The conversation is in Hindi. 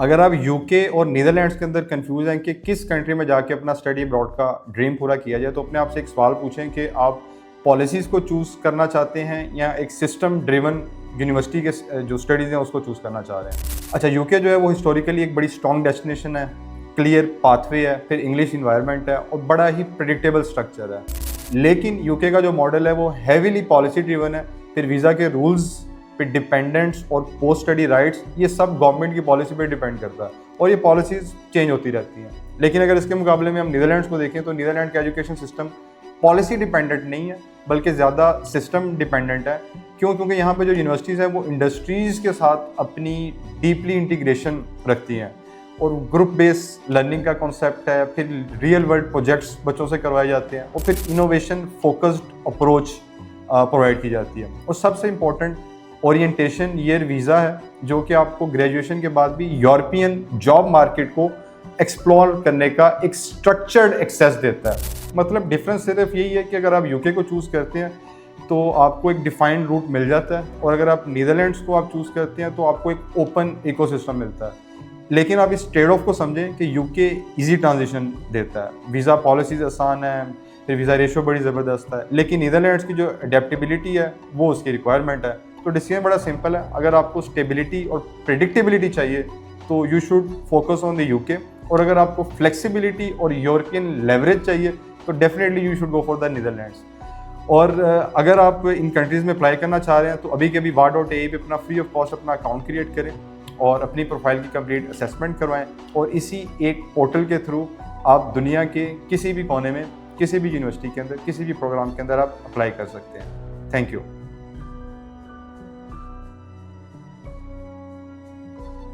अगर आप यूके और नीदरलैंड्स के अंदर कंफ्यूज हैं कि किस कंट्री में जाके अपना स्टडी अब्रॉड का ड्रीम पूरा किया जाए, तो अपने आप से एक सवाल पूछें कि आप पॉलिसीज़ को चूज़ करना चाहते हैं या एक सिस्टम ड्रिवन यूनिवर्सिटी के जो स्टडीज़ हैं उसको चूज़ करना चाह रहे हैं। अच्छा, यूके जो है वो हिस्टोरिकली एक बड़ी स्ट्रॉन्ग डेस्टिनेशन है, क्लियर पाथवे है, फिर इंग्लिश इन्वायरमेंट है और बड़ा ही प्रेडिक्टेबल स्ट्रक्चर है। लेकिन यूके का जो मॉडल है वो हैवीली पॉलिसी ड्रिवन है, फिर वीज़ा के रूल्स पे डिपेंडेंट्स और पोस्ट स्टडी राइट्स, ये सब गवर्नमेंट की पॉलिसी पे डिपेंड करता है और ये पॉलिसीज़ चेंज होती रहती हैं। लेकिन अगर इसके मुकाबले में हम नीदरलैंड्स को देखें तो नीदरलैंड का एजुकेशन सिस्टम पॉलिसी डिपेंडेंट नहीं है बल्कि ज़्यादा सिस्टम डिपेंडेंट है। क्योंकि यहाँ पे जो यूनिवर्सिटीज़ हैं वो इंडस्ट्रीज़ के साथ अपनी डीपली इंटीग्रेशन रखती हैं और ग्रुप बेस लर्निंग का कॉन्सेप्ट है, फिर रियल वर्ल्ड प्रोजेक्ट्स बच्चों से करवाए जाते हैं और फिर इनोवेशन फोकस्ड अप्रोच प्रोवाइड की जाती है। और सबसे इम्पोर्टेंट ओरिएंटेशन ईयर वीज़ा है जो कि आपको ग्रेजुएशन के बाद भी यूरोपियन जॉब मार्केट को एक्सप्लोर करने का एक स्ट्रक्चर्ड एक्सेस देता है। मतलब डिफरेंस सिर्फ यही है कि अगर आप यूके को चूज़ करते हैं तो आपको एक डिफाइंड रूट मिल जाता है और अगर आप नीदरलैंड्स को आप चूज़ करते हैं तो आपको एक ओपन इकोसिस्टम मिलता है। लेकिन आप इस ट्रेड ऑफ को समझें कि यूके इजी ट्रांजिशन देता है, वीज़ा पॉलिसीज़ आसान है, फिर वीज़ा रेशो बड़ी ज़बरदस्त है, लेकिन नीदरलैंड्स की जो अडेप्टेबिलिटी है वो उसकी रिक्वायरमेंट है। तो डिसीजन बड़ा सिंपल है, अगर आपको स्टेबिलिटी और प्रेडिक्टेबिलिटी चाहिए तो you should focus on the UK, और अगर आपको फ्लेक्सिबिलिटी और यूरोपियन लेवरेज चाहिए तो definitely you should go for the Netherlands. और अगर आप इन कंट्रीज़ में अप्लाई करना चाह रहे हैं तो अभी के अभी wa.ae पे अपना फ्री ऑफ कॉस्ट अपना अकाउंट क्रिएट करें और अपनी प्रोफाइल की कंप्लीट असेसमेंट करवाएं और इसी एक पोर्टल के थ्रू आप दुनिया के किसी भी कोने में, किसी भी यूनिवर्सिटी के अंदर, किसी भी प्रोग्राम के अंदर आप अप्लाई कर सकते हैं। Thank you.